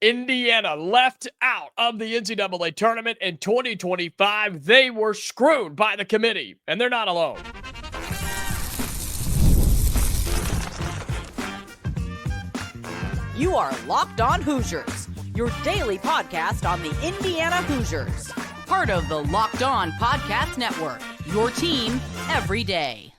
Indiana left out of the NCAA tournament in 2025. They were screwed by the committee, and they're not alone. You are Locked On Hoosiers, your daily podcast on the Indiana Hoosiers. Part of the Locked On Podcast Network, your team every day.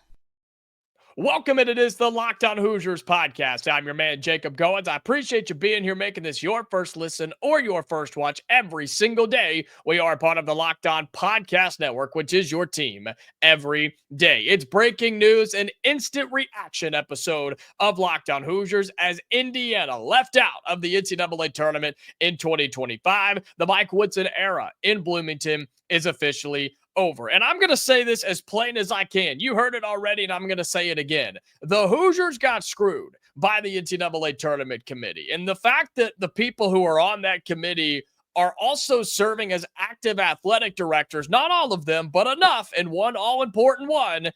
Welcome, and it is the Locked On Hoosiers podcast. I'm your man, Jacob Goins. I appreciate you being here, making this your first listen or your first watch every single day. We are part of the Locked On Podcast Network, which is your team every day. It's breaking news, an instant reaction episode of Locked On Hoosiers as Indiana left out of the NCAA tournament in 2025. The Mike Woodson era in Bloomington is officially over. And I'm going to say this as plain as I can. You heard it already, and I'm going to say it again. The Hoosiers got screwed by the NCAA tournament committee. And the fact that the people who are on that committee are also serving as active athletic directors, not all of them, but enough, and one all-important one,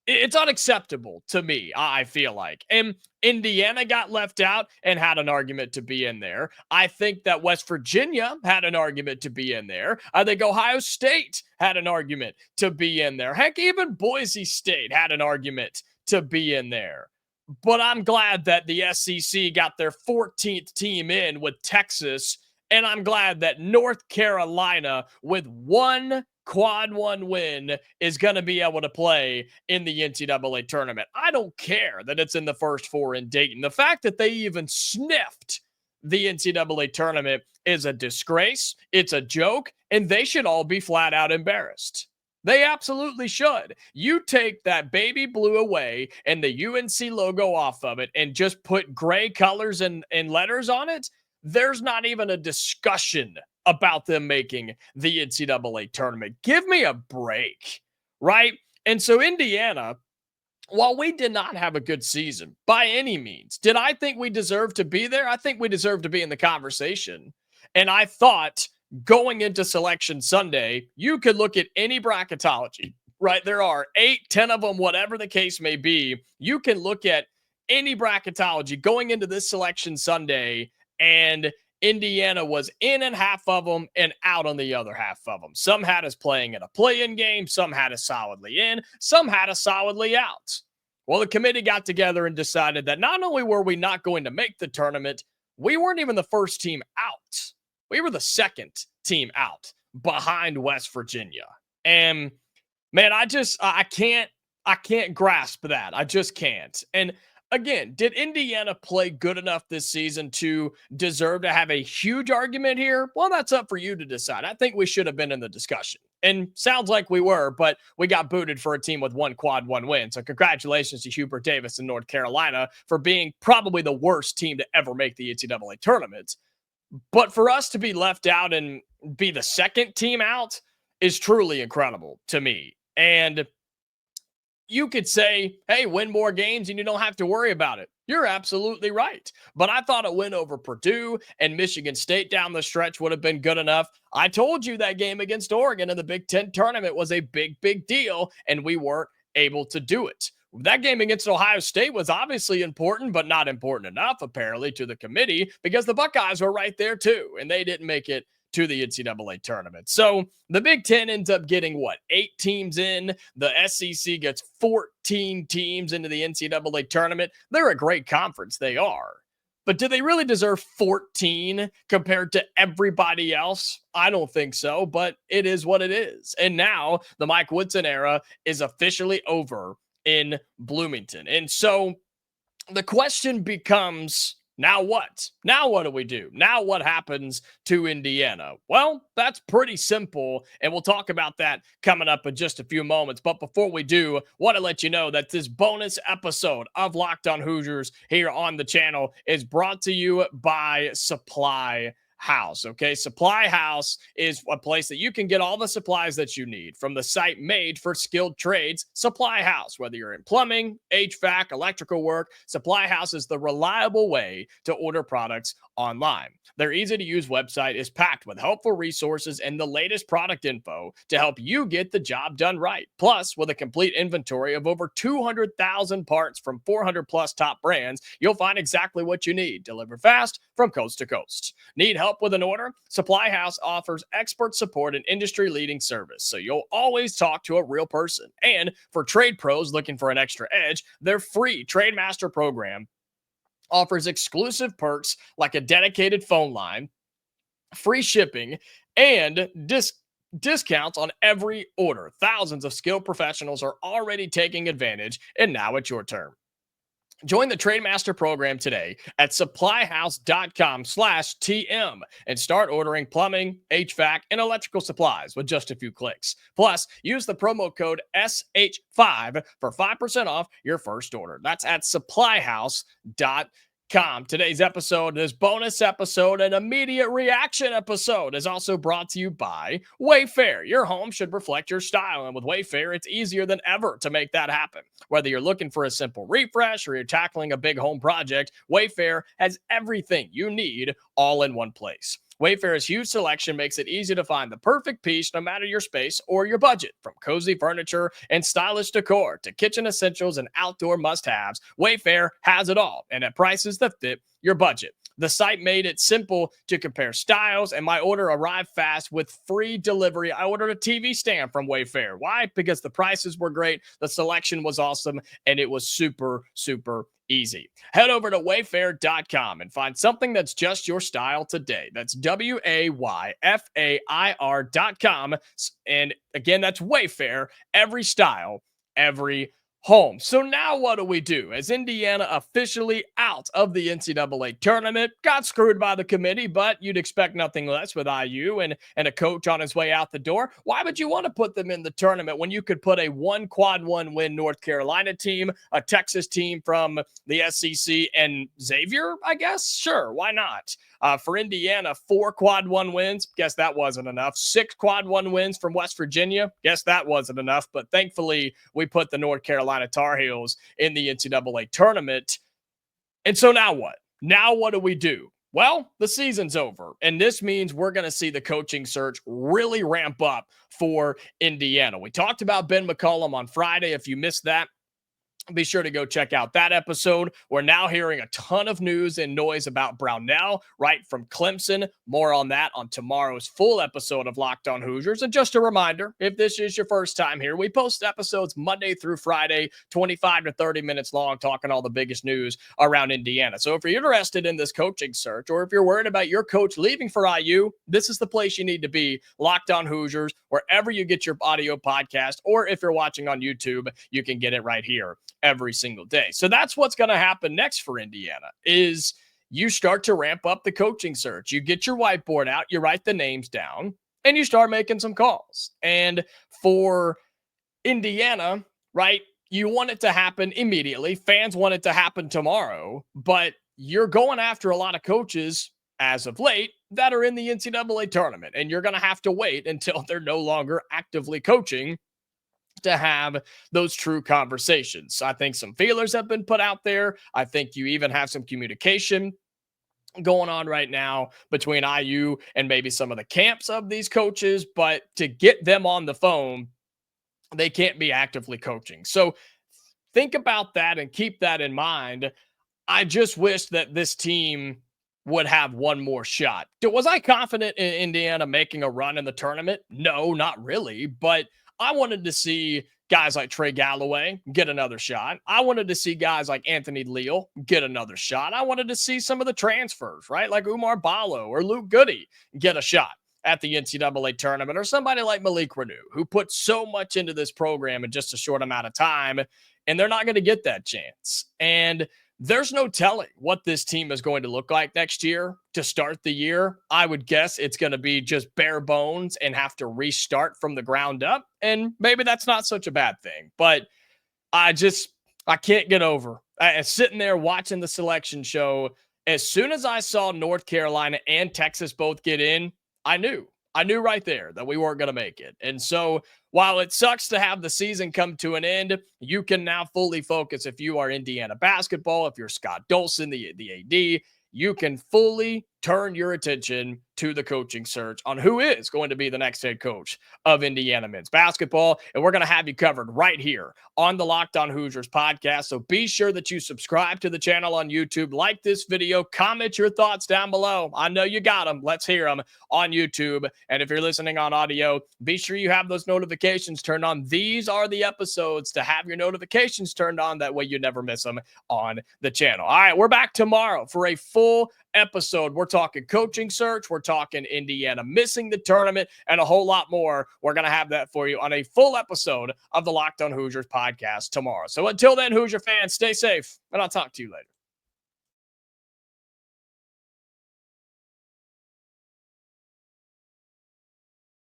it's unacceptable to me, I feel like. And Indiana got left out and had an argument to be in there. I think that West Virginia had an argument to be in there. I think Ohio State had an argument to be in there. Heck, even Boise State had an argument to be in there. But I'm glad that the SEC got their 14th team in with Texas, and I'm glad that North Carolina, with one quad one win, is going to be able to play in the NCAA tournament. I don't care that it's in the first four in Dayton. The fact that they even sniffed the NCAA tournament is a disgrace. It's a joke, and they should all be flat out embarrassed. They absolutely should. You take that baby blue away and the UNC logo off of it and just put gray colors and letters on it, there's not even a discussion about them making the NCAA tournament. Give me a break, right? And so Indiana, while we did not have a good season by any means, did I think we deserved to be there? I think we deserved to be in the conversation. And I thought going into Selection Sunday, you could look at any bracketology, right? There are 8, 10 of them, whatever the case may be. You can look at any bracketology going into this Selection Sunday, and Indiana was in half of them and out on the other half of them. Some had us playing in a play-in game. Some had us solidly in. Some had us solidly out. Well, the committee got together and decided that not only were we not going to make the tournament, we weren't even the first team out. We were the second team out behind West Virginia. And man, I can't grasp that. I just can't. And again, did Indiana play good enough this season to deserve to have a huge argument here? Well, that's up for you to decide. I think we should have been in the discussion. And sounds like we were, but we got booted for a team with one quad one win. So congratulations to Hubert Davis in North Carolina for being probably the worst team to ever make the NCAA tournament. But for us to be left out and be the second team out is truly incredible to me. And you could say, hey, win more games and you don't have to worry about it. You're absolutely right. But I thought a win over Purdue and Michigan State down the stretch would have been good enough. I told you that game against Oregon in the Big Ten tournament was a big, big deal, and we weren't able to do it. That game against Ohio State was obviously important, but not important enough, apparently, to the committee, because the Buckeyes were right there too, and they didn't make it to the NCAA tournament. So the Big Ten ends up getting 8 teams in. The SEC gets 14 teams into the NCAA tournament. They're a great conference. They are. But do they really deserve 14 compared to everybody else? I don't think so, but it is what it is. And now the Mike Woodson era is officially over in Bloomington. And so the question becomes, now what? Now what do we do? Now what happens to Indiana? Well, that's pretty simple, and we'll talk about that coming up in just a few moments. But before we do, I want to let you know that this bonus episode of Locked On Hoosiers here on the channel is brought to you by Supply House. Okay. Supply House is a place that you can get all the supplies that you need from the site made for skilled trades. Supply House, whether you're in plumbing, HVAC, electrical work, Supply House is the reliable way to order products online. Their easy to use website is packed with helpful resources and the latest product info to help you get the job done right. Plus, with a complete inventory of over 200,000 parts from 400 plus top brands, you'll find exactly what you need, delivered fast from coast to coast. Need help with an order? Supply House offers expert support and industry-leading service, so you'll always talk to a real person. And for trade pros looking for an extra edge, their free Trade Master program offers exclusive perks like a dedicated phone line, free shipping, and discounts on every order. Thousands of skilled professionals are already taking advantage, and now it's your turn. Join the Trademaster program today at supplyhouse.com/TM and start ordering plumbing, HVAC, and electrical supplies with just a few clicks. Plus, use the promo code SH5 for 5% off your first order. That's at supplyhouse.com. Today's episode, this bonus episode, an immediate reaction episode, is also brought to you by Wayfair. Your home should reflect your style, and with Wayfair, it's easier than ever to make that happen. Whether you're looking for a simple refresh or you're tackling a big home project, Wayfair has everything you need all in one place. Wayfair's huge selection makes it easy to find the perfect piece no matter your space or your budget. From cozy furniture and stylish decor to kitchen essentials and outdoor must-haves, Wayfair has it all, and at prices that fit your budget. The site made it simple to compare styles, and my order arrived fast with free delivery. I ordered a TV stand from Wayfair. Why? Because the prices were great, the selection was awesome, and it was super, super easy. Head over to wayfair.com and find something that's just your style today. That's WAYFAIR.com. And again, that's Wayfair, every style, every home. So now what do we do? As Indiana officially out of the NCAA tournament, got screwed by the committee, but you'd expect nothing less with IU and a coach on his way out the door. Why would you want to put them in the tournament when you could put a quad one win North Carolina team, a Texas team from the SEC, and Xavier, I guess? Sure, why not? For Indiana, 4 quad one wins. Guess that wasn't enough. 6 quad one wins from West Virginia. Guess that wasn't enough. But thankfully, we put the North Carolina Tar Heels in the NCAA tournament. And so now what? Now what do we do? Well, the season's over, and this means we're going to see the coaching search really ramp up for Indiana. We talked about Ben McCollum on Friday. If you missed that, be sure to go check out that episode. We're now hearing a ton of news and noise about Brownell, right from Clemson. More on that on tomorrow's full episode of Locked On Hoosiers. And just a reminder, if this is your first time here, we post episodes Monday through Friday, 25 to 30 minutes long, talking all the biggest news around Indiana. So if you're interested in this coaching search, or if you're worried about your coach leaving for IU, this is the place you need to be. Locked On Hoosiers, wherever you get your audio podcast, or if you're watching on YouTube, you can get it right here every single day. So that's what's going to happen next for Indiana is you start to ramp up the coaching search. You get your whiteboard out, you write the names down, and you start making some calls. And for Indiana, right, you want it to happen immediately. Fans want it to happen tomorrow, but you're going after a lot of coaches as of late that are in the NCAA tournament, and you're going to have to wait until they're no longer actively coaching to have those true conversations. I think some feelers have been put out there. I think you even have some communication going on right now between IU and maybe some of the camps of these coaches, but to get them on the phone, they can't be actively coaching. So think about that and keep that in mind. I just wish that this team would have one more shot. Was I confident in Indiana making a run in the tournament? No, not really, but I wanted to see guys like Trey Galloway get another shot. I wanted to see guys like Anthony Leal get another shot. I wanted to see some of the transfers, right? Like Umar Ballo or Luke Goody get a shot at the NCAA tournament, or somebody like Malik Renew, who put so much into this program in just a short amount of time, and they're not going to get that chance. And there's no telling what this team is going to look like next year to start the year. I would guess it's going to be just bare bones and have to restart from the ground up. And maybe that's not such a bad thing, but I can't get over sitting there watching the selection show as soon as I saw North Carolina and Texas both get in, I knew right there that we weren't going to make it. And so while it sucks to have the season come to an end, you can now fully focus. If you are Indiana basketball, if you're Scott Dolson, the AD, you can fully turn your attention to the coaching search on who is going to be the next head coach of Indiana men's basketball. And we're going to have you covered right here on the Locked On Hoosiers podcast. So be sure that you subscribe to the channel on YouTube, like this video, comment your thoughts down below. I know you got them. Let's hear them on YouTube. And if you're listening on audio, be sure you have those notifications turned on. These are the episodes to have your notifications turned on. That way you never miss them on the channel. All right, we're back tomorrow for a full episode. We're talking coaching search. We're talking Indiana missing the tournament and a whole lot more. We're going to have that for you on a full episode of the Locked On Hoosiers podcast tomorrow. So until then, Hoosier fans, stay safe, and I'll talk to you later.